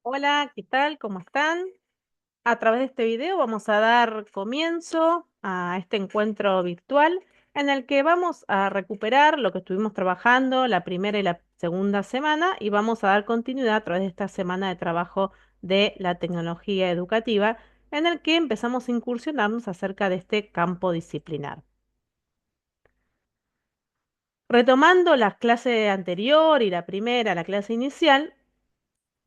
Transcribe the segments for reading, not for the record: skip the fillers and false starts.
Hola, ¿qué tal? ¿Cómo están? A través de este video vamos a dar comienzo a este encuentro virtual en el que vamos a recuperar lo que estuvimos trabajando la primera y la segunda semana y vamos a dar continuidad a través de esta semana de trabajo de la tecnología educativa en el que empezamos a incursionarnos acerca de este campo disciplinar. Retomando la clase anterior y la primera, la clase inicial,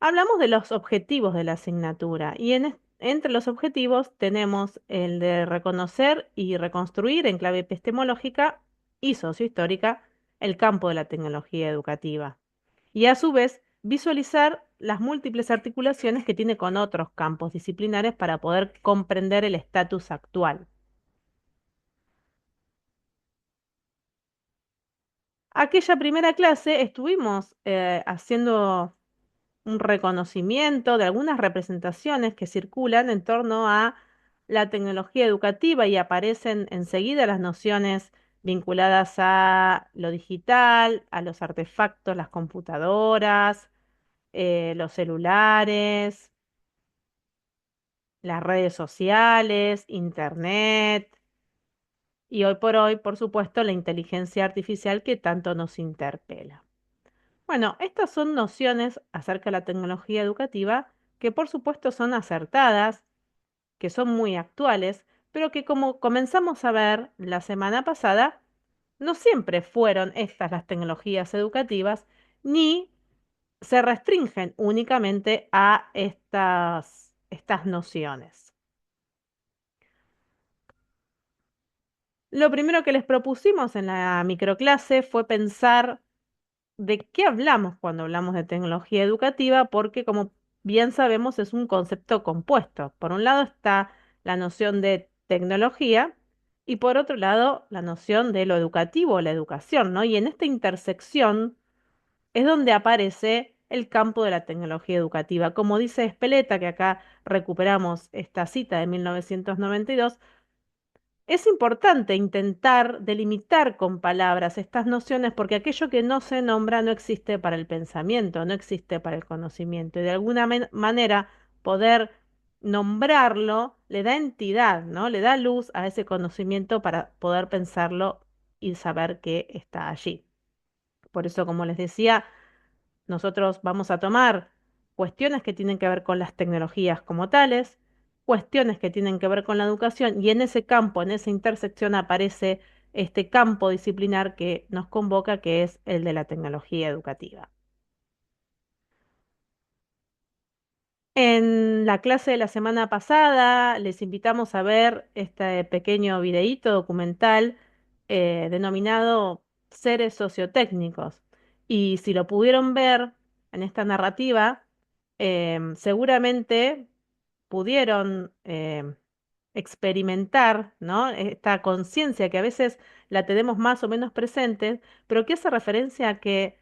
hablamos de los objetivos de la asignatura y entre los objetivos tenemos el de reconocer y reconstruir en clave epistemológica y sociohistórica el campo de la tecnología educativa y a su vez visualizar las múltiples articulaciones que tiene con otros campos disciplinares para poder comprender el estatus actual. Aquella primera clase estuvimos haciendo un reconocimiento de algunas representaciones que circulan en torno a la tecnología educativa y aparecen enseguida las nociones vinculadas a lo digital, a los artefactos, las computadoras, los celulares, las redes sociales, internet y hoy por hoy, por supuesto, la inteligencia artificial que tanto nos interpela. Bueno, estas son nociones acerca de la tecnología educativa que por supuesto son acertadas, que son muy actuales, pero que como comenzamos a ver la semana pasada, no siempre fueron estas las tecnologías educativas, ni se restringen únicamente a estas nociones. Lo primero que les propusimos en la microclase fue pensar de qué hablamos cuando hablamos de tecnología educativa, porque como bien sabemos es un concepto compuesto. Por un lado está la noción de tecnología y por otro lado la noción de lo educativo, la educación, ¿no? Y en esta intersección es donde aparece el campo de la tecnología educativa. Como dice Speleta, que acá recuperamos esta cita de 1992, es importante intentar delimitar con palabras estas nociones porque aquello que no se nombra no existe para el pensamiento, no existe para el conocimiento. Y de alguna manera poder nombrarlo le da entidad, ¿no? Le da luz a ese conocimiento para poder pensarlo y saber que está allí. Por eso, como les decía, nosotros vamos a tomar cuestiones que tienen que ver con las tecnologías como tales, cuestiones que tienen que ver con la educación y en ese campo, en esa intersección aparece este campo disciplinar que nos convoca, que es el de la tecnología educativa. En la clase de la semana pasada les invitamos a ver este pequeño videíto documental denominado Seres sociotécnicos. Y si lo pudieron ver en esta narrativa, seguramente pudieron experimentar, ¿no? Esta conciencia que a veces la tenemos más o menos presente, pero que hace referencia a que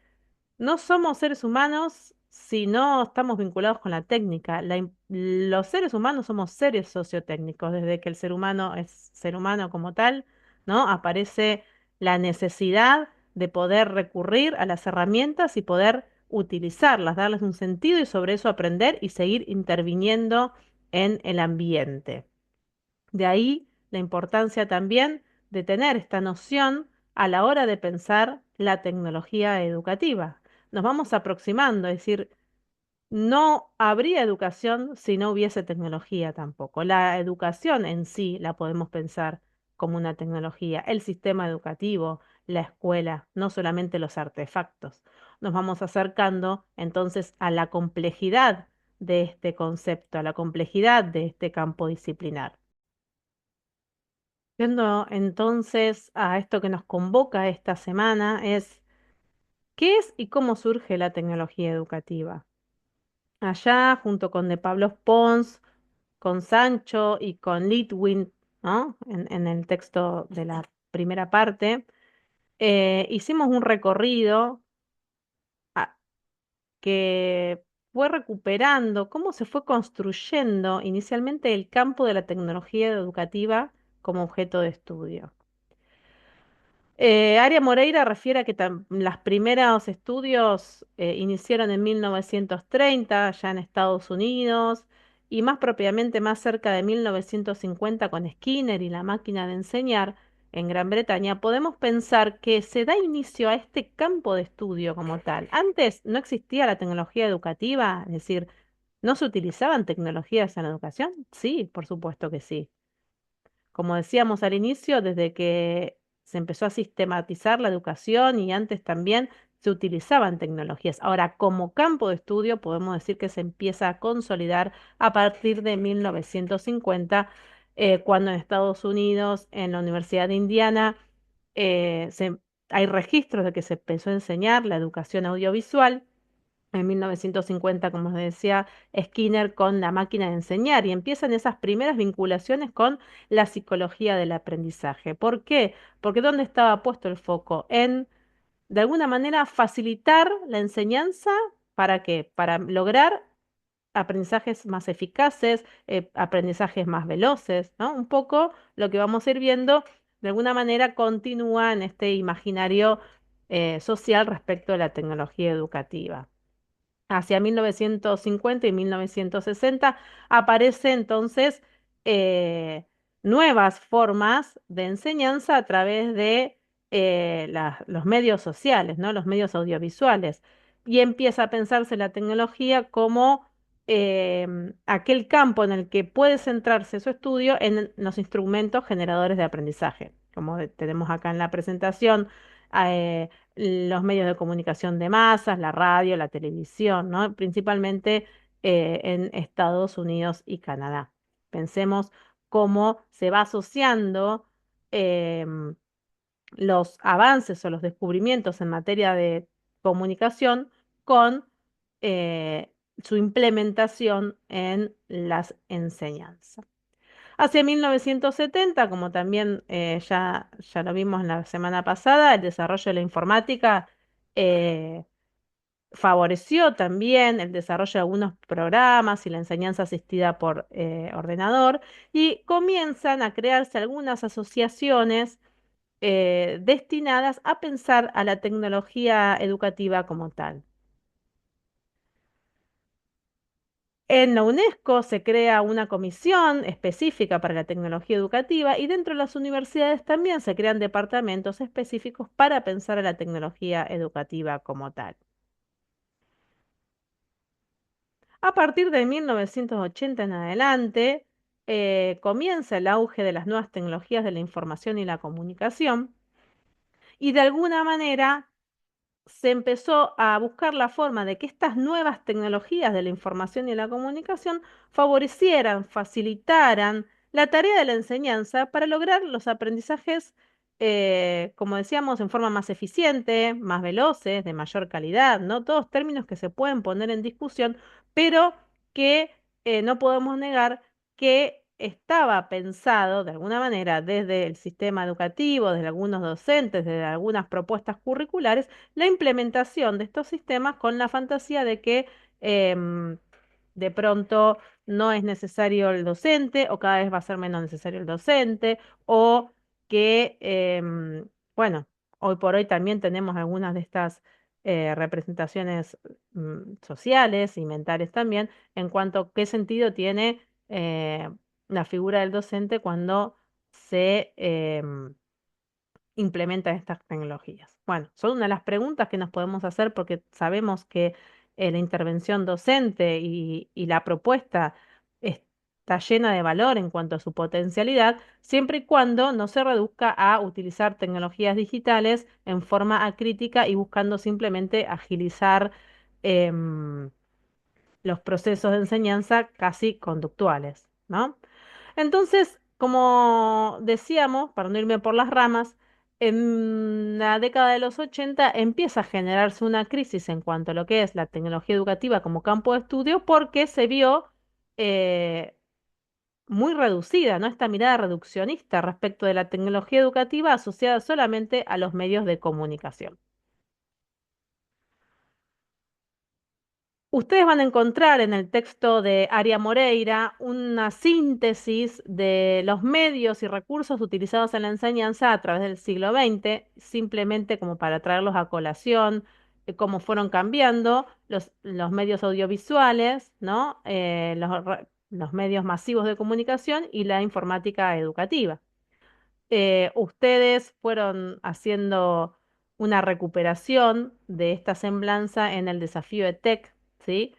no somos seres humanos si no estamos vinculados con la técnica. Los seres humanos somos seres sociotécnicos. Desde que el ser humano es ser humano como tal, ¿no? Aparece la necesidad de poder recurrir a las herramientas y poder utilizarlas, darles un sentido y sobre eso aprender y seguir interviniendo en el ambiente. De ahí la importancia también de tener esta noción a la hora de pensar la tecnología educativa. Nos vamos aproximando, es decir, no habría educación si no hubiese tecnología tampoco. La educación en sí la podemos pensar como una tecnología, el sistema educativo, la escuela, no solamente los artefactos. Nos vamos acercando entonces a la complejidad de este concepto, a la complejidad de este campo disciplinar. Yendo entonces a esto que nos convoca esta semana es ¿qué es y cómo surge la tecnología educativa? Allá, junto con de Pablo Pons, con Sancho y con Litwin, ¿no? En el texto de la primera parte, hicimos un recorrido a- que fue recuperando cómo se fue construyendo inicialmente el campo de la tecnología educativa como objeto de estudio. Aria Moreira refiere a que los primeros estudios iniciaron en 1930, ya en Estados Unidos, y más propiamente más cerca de 1950 con Skinner y la máquina de enseñar en Gran Bretaña. Podemos pensar que se da inicio a este campo de estudio como tal. Antes no existía la tecnología educativa, es decir, ¿no se utilizaban tecnologías en la educación? Sí, por supuesto que sí. Como decíamos al inicio, desde que se empezó a sistematizar la educación y antes también se utilizaban tecnologías. Ahora, como campo de estudio, podemos decir que se empieza a consolidar a partir de 1950, cuando en Estados Unidos, en la Universidad de Indiana, hay registros de que se empezó a enseñar la educación audiovisual en 1950, como os decía, Skinner con la máquina de enseñar y empiezan esas primeras vinculaciones con la psicología del aprendizaje. ¿Por qué? Porque ¿dónde estaba puesto el foco? En, de alguna manera, facilitar la enseñanza. ¿Para qué? Para lograr aprendizajes más eficaces, aprendizajes más veloces, ¿no? Un poco lo que vamos a ir viendo, de alguna manera, continúa en este imaginario social respecto a la tecnología educativa. Hacia 1950 y 1960 aparece entonces eh, nuevas formas de enseñanza a través de los medios sociales, ¿no? Los medios audiovisuales. Y empieza a pensarse la tecnología como aquel campo en el que puede centrarse su estudio en los instrumentos generadores de aprendizaje, como tenemos acá en la presentación. eh, los medios de comunicación de masas, la radio, la televisión, ¿no? Principalmente en Estados Unidos y Canadá. Pensemos cómo se va asociando em, los avances o los descubrimientos en materia de comunicación con su implementación en las enseñanzas. Hacia 1970, como también ya lo vimos la semana pasada, el desarrollo de la informática eh, favoreció también el desarrollo de algunos programas y la enseñanza asistida por ordenador y comienzan a crearse algunas asociaciones destinadas a pensar a la tecnología educativa como tal. En la UNESCO se crea una comisión específica para la tecnología educativa y dentro de las universidades también se crean departamentos específicos para pensar a la tecnología educativa como tal. A partir de 1980 en adelante, comienza el auge de las nuevas tecnologías de la información y la comunicación y de alguna manera se empezó a buscar la forma de que estas nuevas tecnologías de la información y la comunicación favorecieran, facilitaran la tarea de la enseñanza para lograr los aprendizajes, como decíamos, en forma más eficiente, más veloces, de mayor calidad, ¿no? Todos términos que se pueden poner en discusión, pero que no podemos negar que estaba pensado de alguna manera desde el sistema educativo, desde algunos docentes, desde algunas propuestas curriculares, la implementación de estos sistemas con la fantasía de que em, de pronto no es necesario el docente o cada vez va a ser menos necesario el docente o que, bueno, hoy por hoy también tenemos algunas de estas representaciones sociales y mentales también en cuanto a qué sentido tiene la figura del docente cuando se implementan estas tecnologías? Bueno, son una de las preguntas que nos podemos hacer porque sabemos que la intervención docente y la propuesta está llena de valor en cuanto a su potencialidad, siempre y cuando no se reduzca a utilizar tecnologías digitales en forma acrítica y buscando simplemente agilizar em, los procesos de enseñanza casi conductuales, ¿no? Entonces, como decíamos, para no irme por las ramas, en la década de los 80 empieza a generarse una crisis en cuanto a lo que es la tecnología educativa como campo de estudio porque se vio eh, muy reducida, ¿no? Esta mirada reduccionista respecto de la tecnología educativa asociada solamente a los medios de comunicación. Ustedes van a encontrar en el texto de Aria Moreira una síntesis de los medios y recursos utilizados en la enseñanza a través del siglo XX, simplemente como para traerlos a colación, cómo fueron cambiando los medios audiovisuales, ¿no? Los medios masivos de comunicación y la informática educativa. Ustedes fueron haciendo una recuperación de esta semblanza en el desafío de Tech, ¿sí?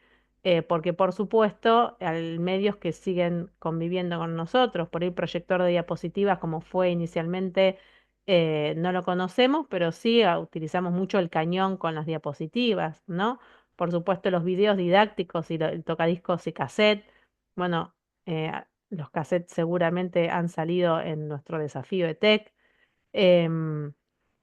Porque por supuesto, hay medios que siguen conviviendo con nosotros, por ahí proyector de diapositivas como fue inicialmente, no lo conocemos, pero sí utilizamos mucho el cañón con las diapositivas, ¿no? Por supuesto, los videos didácticos y el tocadiscos y cassette. Bueno, los cassettes seguramente han salido en nuestro desafío de Tech. Em,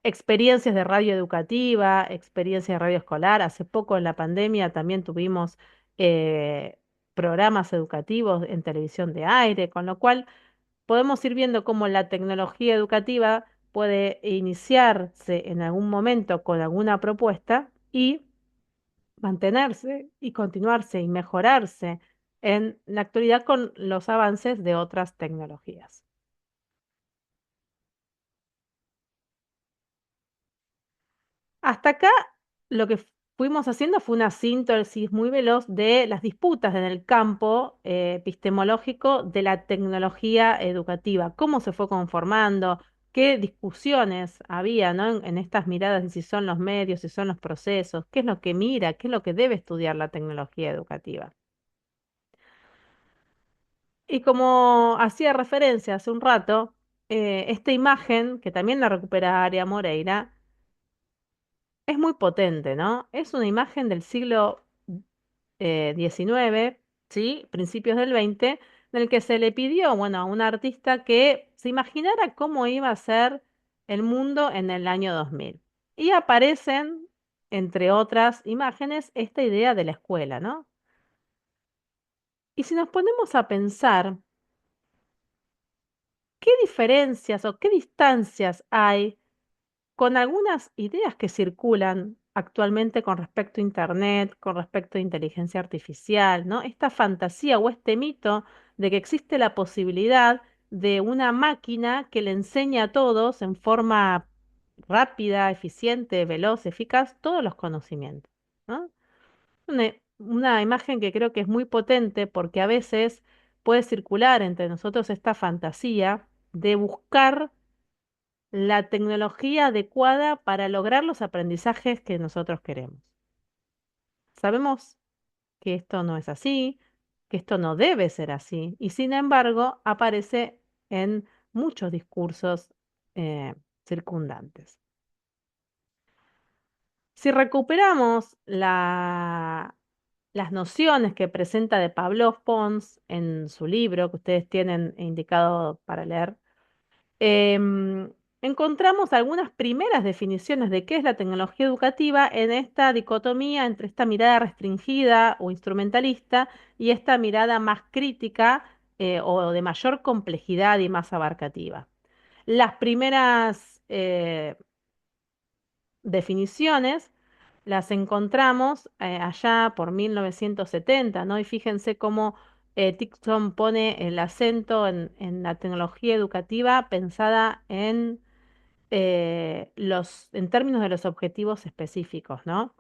Experiencias de radio educativa, experiencias de radio escolar. Hace poco en la pandemia también tuvimos eh, programas educativos en televisión de aire, con lo cual podemos ir viendo cómo la tecnología educativa puede iniciarse en algún momento con alguna propuesta y mantenerse y continuarse y mejorarse en la actualidad con los avances de otras tecnologías. Hasta acá lo que fuimos haciendo fue una síntesis muy veloz de las disputas en el campo epistemológico de la tecnología educativa, cómo se fue conformando, qué discusiones había, ¿no? En estas miradas de si son los medios, si son los procesos, qué es lo que mira, qué es lo que debe estudiar la tecnología educativa. Y como hacía referencia hace un rato, esta imagen, que también la recupera Aria Moreira, es muy potente, ¿no? Es una imagen del siglo XIX, ¿sí? Principios del XX, en el que se le pidió, bueno, a un artista que se imaginara cómo iba a ser el mundo en el año 2000. Y aparecen, entre otras imágenes, esta idea de la escuela, ¿no? Y si nos ponemos a pensar, ¿qué diferencias o qué distancias hay con algunas ideas que circulan actualmente con respecto a Internet, con respecto a inteligencia artificial, ¿no? Esta fantasía o este mito de que existe la posibilidad de una máquina que le enseña a todos en forma rápida, eficiente, veloz, eficaz, todos los conocimientos, ¿no? Una imagen que creo que es muy potente porque a veces puede circular entre nosotros esta fantasía de buscar la tecnología adecuada para lograr los aprendizajes que nosotros queremos. Sabemos que esto no es así, que esto no debe ser así, y sin embargo aparece en muchos discursos circundantes. Si recuperamos las nociones que presenta de Pablo Pons en su libro que ustedes tienen indicado para leer, em, encontramos algunas primeras definiciones de qué es la tecnología educativa en esta dicotomía entre esta mirada restringida o instrumentalista y esta mirada más crítica o de mayor complejidad y más abarcativa. Las primeras definiciones las encontramos allá por 1970, ¿no? Y fíjense cómo Dixon pone el acento en la tecnología educativa pensada en términos de los objetivos específicos, ¿no?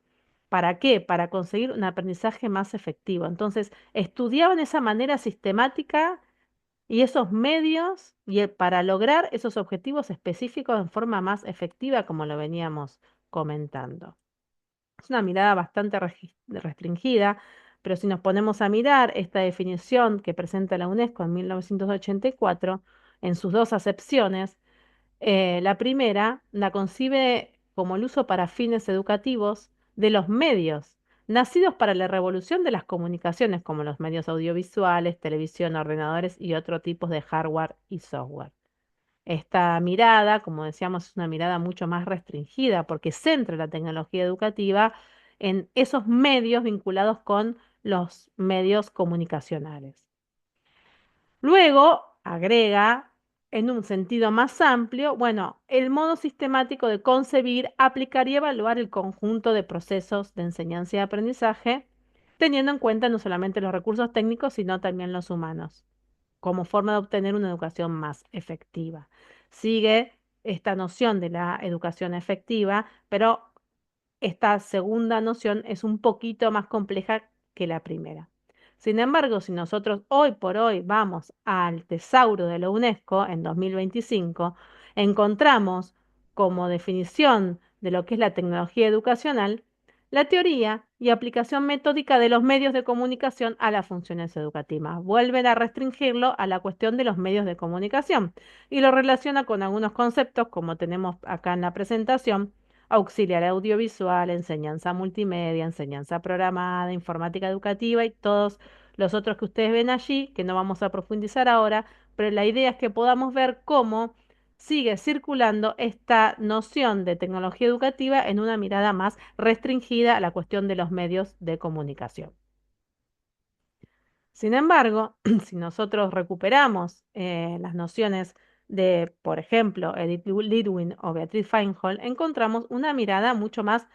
¿Para qué? Para conseguir un aprendizaje más efectivo. Entonces, estudiaban esa manera sistemática y esos medios para lograr esos objetivos específicos en forma más efectiva, como lo veníamos comentando. Es una mirada bastante restringida, pero si nos ponemos a mirar esta definición que presenta la UNESCO en 1984, en sus dos acepciones, la primera la concibe como el uso para fines educativos de los medios, nacidos para la revolución de las comunicaciones, como los medios audiovisuales, televisión, ordenadores y otro tipo de hardware y software. Esta mirada, como decíamos, es una mirada mucho más restringida porque centra la tecnología educativa en esos medios vinculados con los medios comunicacionales. Luego agrega, en un sentido más amplio, bueno, el modo sistemático de concebir, aplicar y evaluar el conjunto de procesos de enseñanza y aprendizaje teniendo en cuenta no solamente los recursos técnicos, sino también los humanos, como forma de obtener una educación más efectiva. Sigue esta noción de la educación efectiva, pero esta segunda noción es un poquito más compleja que la primera. Sin embargo, si nosotros hoy por hoy vamos al Tesauro de la UNESCO en 2025, encontramos como definición de lo que es la tecnología educacional la teoría y aplicación metódica de los medios de comunicación a las funciones educativas. Vuelven a restringirlo a la cuestión de los medios de comunicación y lo relaciona con algunos conceptos, como tenemos acá en la presentación: auxiliar audiovisual, enseñanza multimedia, enseñanza programada, informática educativa y todos los otros que ustedes ven allí, que no vamos a profundizar ahora, pero la idea es que podamos ver cómo sigue circulando esta noción de tecnología educativa en una mirada más restringida a la cuestión de los medios de comunicación. Sin embargo, si nosotros recuperamos las nociones de, por ejemplo, Edith Lidwin o Beatriz Feinhold, encontramos una mirada mucho más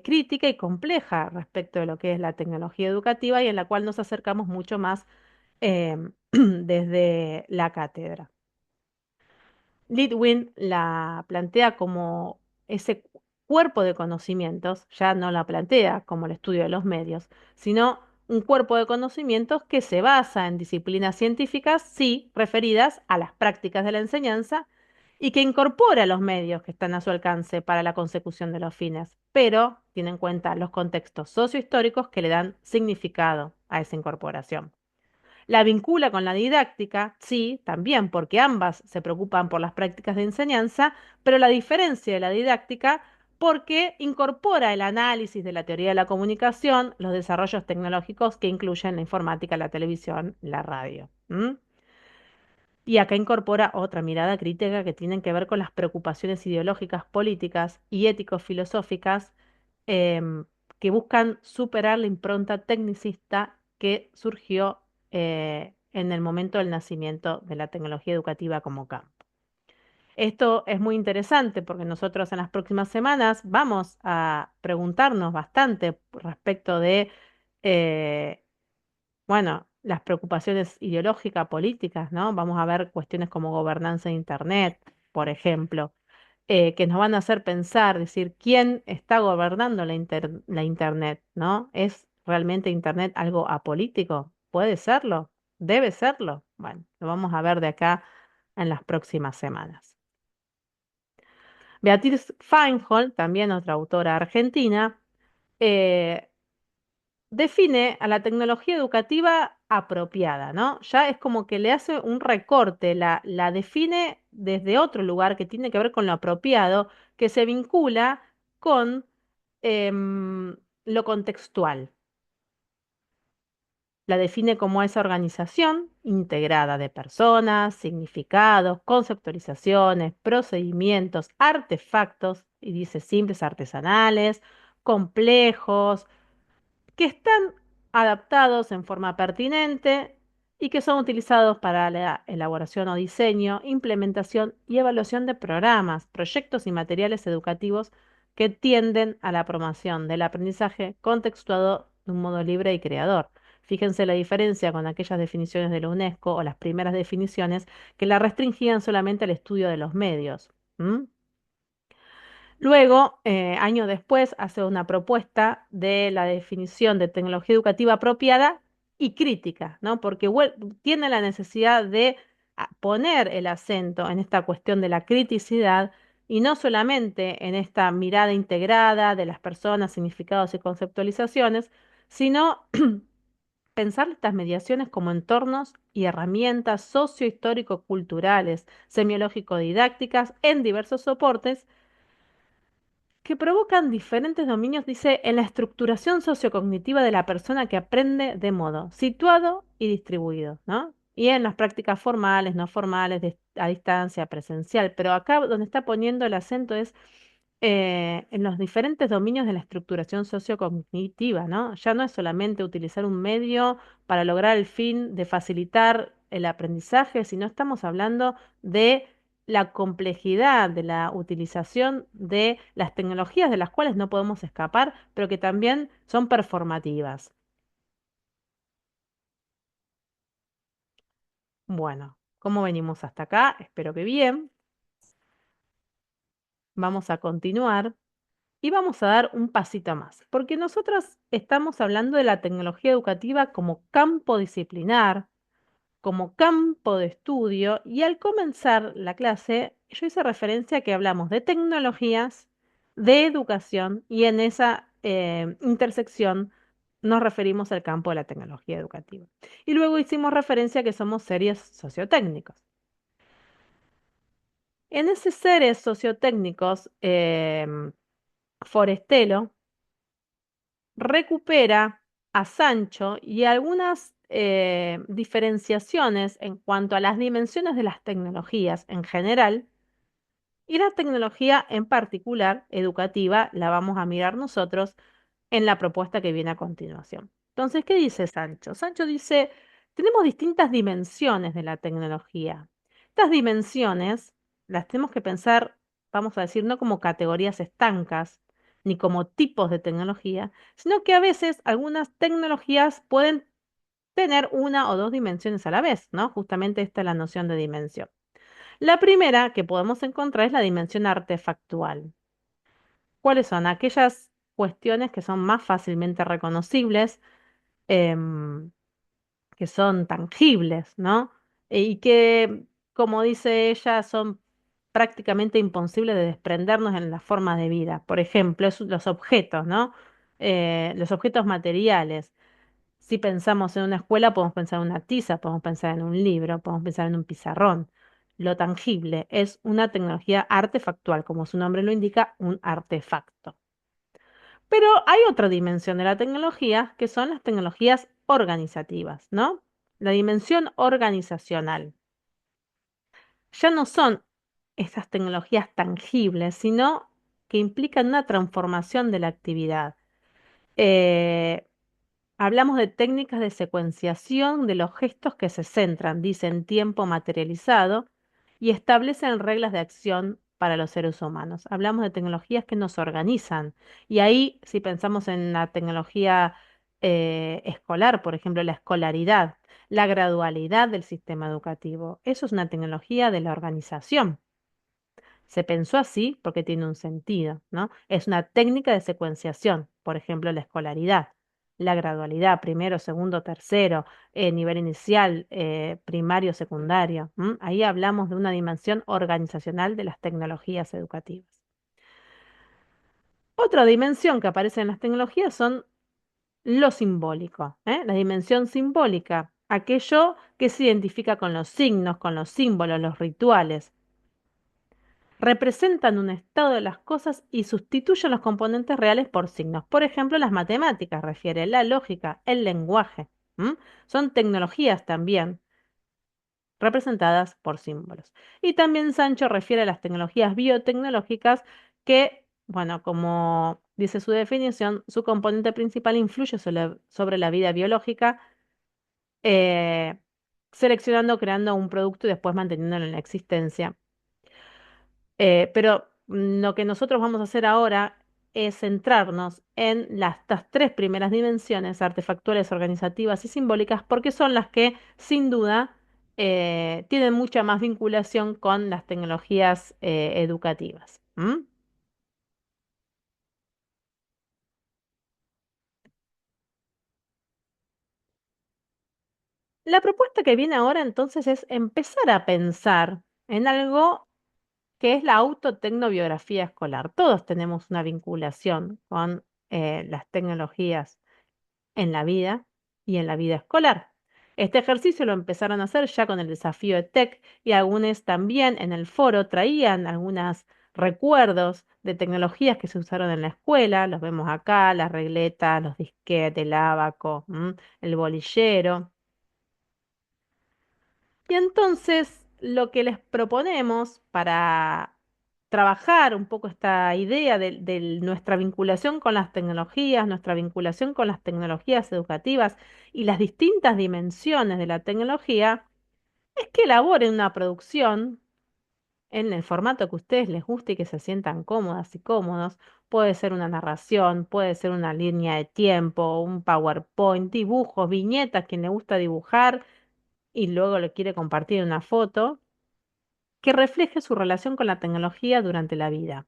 crítica y compleja respecto de lo que es la tecnología educativa y en la cual nos acercamos mucho más desde la cátedra. Lidwin la plantea como ese cuerpo de conocimientos, ya no la plantea como el estudio de los medios, sino un cuerpo de conocimientos que se basa en disciplinas científicas, sí, referidas a las prácticas de la enseñanza, y que incorpora los medios que están a su alcance para la consecución de los fines, pero tiene en cuenta los contextos sociohistóricos que le dan significado a esa incorporación. La vincula con la didáctica, sí, también, porque ambas se preocupan por las prácticas de enseñanza, pero la diferencia de la didáctica porque incorpora el análisis de la teoría de la comunicación, los desarrollos tecnológicos que incluyen la informática, la televisión, la radio. Y acá incorpora otra mirada crítica que tiene que ver con las preocupaciones ideológicas, políticas y ético-filosóficas em, que buscan superar la impronta tecnicista que surgió en el momento del nacimiento de la tecnología educativa como campo. Esto es muy interesante porque nosotros en las próximas semanas vamos a preguntarnos bastante respecto de eh, bueno, las preocupaciones ideológicas, políticas, ¿no? Vamos a ver cuestiones como gobernanza de Internet, por ejemplo, que nos van a hacer pensar, decir, ¿quién está gobernando la Internet, ¿no? ¿Es realmente Internet algo apolítico? ¿Puede serlo? ¿Debe serlo? Bueno, lo vamos a ver de acá en las próximas semanas. Beatriz Feinhold, también otra autora argentina, eh, define a la tecnología educativa apropiada, ¿no? Ya es como que le hace un recorte, la define desde otro lugar que tiene que ver con lo apropiado, que se vincula con lo contextual. La define como esa organización integrada de personas, significados, conceptualizaciones, procedimientos, artefactos, y dice simples, artesanales, complejos, que están adaptados en forma pertinente y que son utilizados para la elaboración o diseño, implementación y evaluación de programas, proyectos y materiales educativos que tienden a la promoción del aprendizaje contextuado de un modo libre y creador. Fíjense la diferencia con aquellas definiciones de la UNESCO o las primeras definiciones que la restringían solamente al estudio de los medios. Luego, años después, hace una propuesta de la definición de tecnología educativa apropiada y crítica, ¿no? Porque tiene la necesidad de poner el acento en esta cuestión de la criticidad y no solamente en esta mirada integrada de las personas, significados y conceptualizaciones, sino pensar estas mediaciones como entornos y herramientas sociohistórico-culturales, semiológico-didácticas en diversos soportes que provocan diferentes dominios, dice, en la estructuración sociocognitiva de la persona que aprende de modo situado y distribuido, ¿no? Y en las prácticas formales, no formales, a distancia, presencial. Pero acá donde está poniendo el acento es en los diferentes dominios de la estructuración sociocognitiva, ¿no? Ya no es solamente utilizar un medio para lograr el fin de facilitar el aprendizaje, sino estamos hablando de la complejidad de la utilización de las tecnologías de las cuales no podemos escapar, pero que también son performativas. Bueno, ¿cómo venimos hasta acá? Espero que bien. Vamos a continuar y vamos a dar un pasito más, porque nosotros estamos hablando de la tecnología educativa como campo disciplinar, como campo de estudio, y al comenzar la clase yo hice referencia a que hablamos de tecnologías, de educación, y en esa intersección nos referimos al campo de la tecnología educativa. Y luego hicimos referencia a que somos seres sociotécnicos. En ese seres sociotécnicos, Forestelo recupera a Sancho y algunas diferenciaciones en cuanto a las dimensiones de las tecnologías en general y la tecnología en particular, educativa, la vamos a mirar nosotros en la propuesta que viene a continuación. Entonces, ¿qué dice Sancho? Sancho dice, tenemos distintas dimensiones de la tecnología. Estas dimensiones las tenemos que pensar, vamos a decir, no como categorías estancas, ni como tipos de tecnología, sino que a veces algunas tecnologías pueden tener una o dos dimensiones a la vez, ¿no? Justamente esta es la noción de dimensión. La primera que podemos encontrar es la dimensión artefactual. ¿Cuáles son? Aquellas cuestiones que son más fácilmente reconocibles, em, que son tangibles, ¿no? Y que, como dice ella, son prácticamente imposibles de desprendernos en la forma de vida. Por ejemplo, los objetos, ¿no? Los objetos materiales. Si pensamos en una escuela, podemos pensar en una tiza, podemos pensar en un libro, podemos pensar en un pizarrón. Lo tangible es una tecnología artefactual, como su nombre lo indica, un artefacto. Pero hay otra dimensión de la tecnología que son las tecnologías organizativas, ¿no? La dimensión organizacional. Ya no son esas tecnologías tangibles, sino que implican una transformación de la actividad. Eh, Hablamos de técnicas de secuenciación de los gestos que se centran, dice, en tiempo materializado y establecen reglas de acción para los seres humanos. Hablamos de tecnologías que nos organizan. Y ahí, si pensamos en la tecnología escolar, por ejemplo, la escolaridad, la gradualidad del sistema educativo, eso es una tecnología de la organización. Se pensó así porque tiene un sentido, ¿no? Es una técnica de secuenciación, por ejemplo, la escolaridad, la gradualidad, primero, segundo, tercero, nivel inicial, primario, secundario. ¿M? Ahí hablamos de una dimensión organizacional de las tecnologías educativas. Otra dimensión que aparece en las tecnologías son lo simbólico, ¿eh? La dimensión simbólica, aquello que se identifica con los signos, con los símbolos, los rituales. Representan un estado de las cosas y sustituyen los componentes reales por signos. Por ejemplo, las matemáticas refiere la lógica, el lenguaje. ¿M? Son tecnologías también representadas por símbolos. Y también Sancho refiere a las tecnologías biotecnológicas que, bueno, como dice su definición, su componente principal influye sobre la vida biológica, eh, seleccionando, creando un producto y después manteniéndolo en la existencia. Pero lo que nosotros vamos a hacer ahora es centrarnos en estas tres primeras dimensiones, artefactuales, organizativas y simbólicas, porque son las que, sin duda, tienen mucha más vinculación con las tecnologías educativas. ¿M? La propuesta que viene ahora entonces es empezar a pensar en algo que es la autotecnobiografía escolar. Todos tenemos una vinculación con las tecnologías en la vida y en la vida escolar. Este ejercicio lo empezaron a hacer ya con el desafío de TEC y algunos también en el foro traían algunos recuerdos de tecnologías que se usaron en la escuela. Los vemos acá, las regletas, los disquetes, el ábaco, el bolillero. Y entonces lo que les proponemos para trabajar un poco esta idea de nuestra vinculación con las tecnologías, nuestra vinculación con las tecnologías educativas y las distintas dimensiones de la tecnología, es que elaboren una producción en el formato que a ustedes les guste y que se sientan cómodas y cómodos. Puede ser una narración, puede ser una línea de tiempo, un PowerPoint, dibujos, viñetas, quien le gusta dibujar y luego lo quiere compartir en una foto que refleje su relación con la tecnología durante la vida.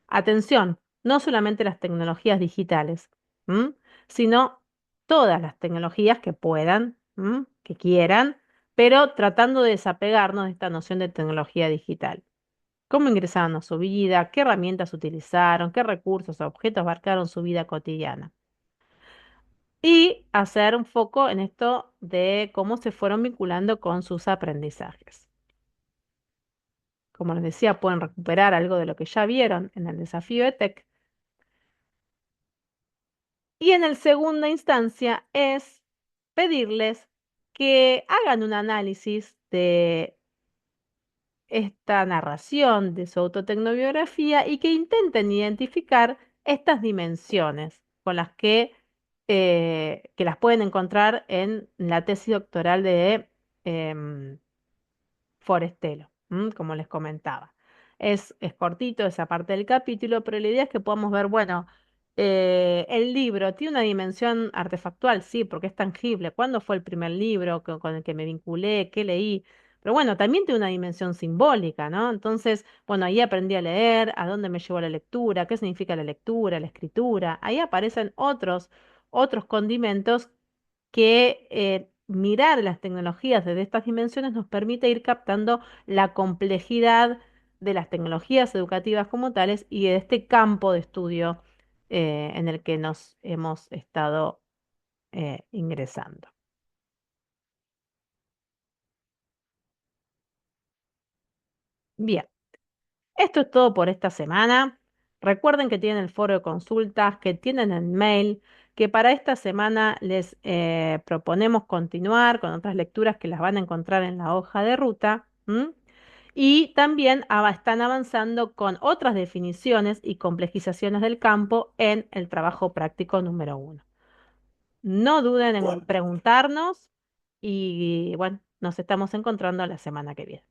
Atención, no solamente las tecnologías digitales, ¿m? Sino todas las tecnologías que puedan, ¿m? Que quieran, pero tratando de desapegarnos de esta noción de tecnología digital. Cómo ingresaron a su vida, qué herramientas utilizaron, qué recursos o objetos abarcaron su vida cotidiana. Y hacer un foco en esto de cómo se fueron vinculando con sus aprendizajes. Como les decía, pueden recuperar algo de lo que ya vieron en el desafío de TEC. Y en el segunda instancia es pedirles que hagan un análisis de esta narración de su autotecnobiografía y que intenten identificar estas dimensiones con las que las pueden encontrar en la tesis doctoral de em, Forestelo, como les comentaba. Es cortito esa parte del capítulo, pero la idea es que podamos ver, bueno, el libro tiene una dimensión artefactual, sí, porque es tangible. ¿Cuándo fue el primer libro con el que me vinculé? ¿Qué leí? Pero bueno, también tiene una dimensión simbólica, ¿no? Entonces, bueno, ahí aprendí a leer, a dónde me llevó la lectura, qué significa la lectura, la escritura. Ahí aparecen otros condimentos que mirar las tecnologías desde estas dimensiones nos permite ir captando la complejidad de las tecnologías educativas como tales y de este campo de estudio en el que nos hemos estado ingresando. Bien, esto es todo por esta semana. Recuerden que tienen el foro de consultas, que tienen el mail, que para esta semana les proponemos continuar con otras lecturas que las van a encontrar en la hoja de ruta. ¿M? Y también están avanzando con otras definiciones y complejizaciones del campo en el trabajo práctico número 1. No duden en preguntarnos y bueno, nos estamos encontrando la semana que viene.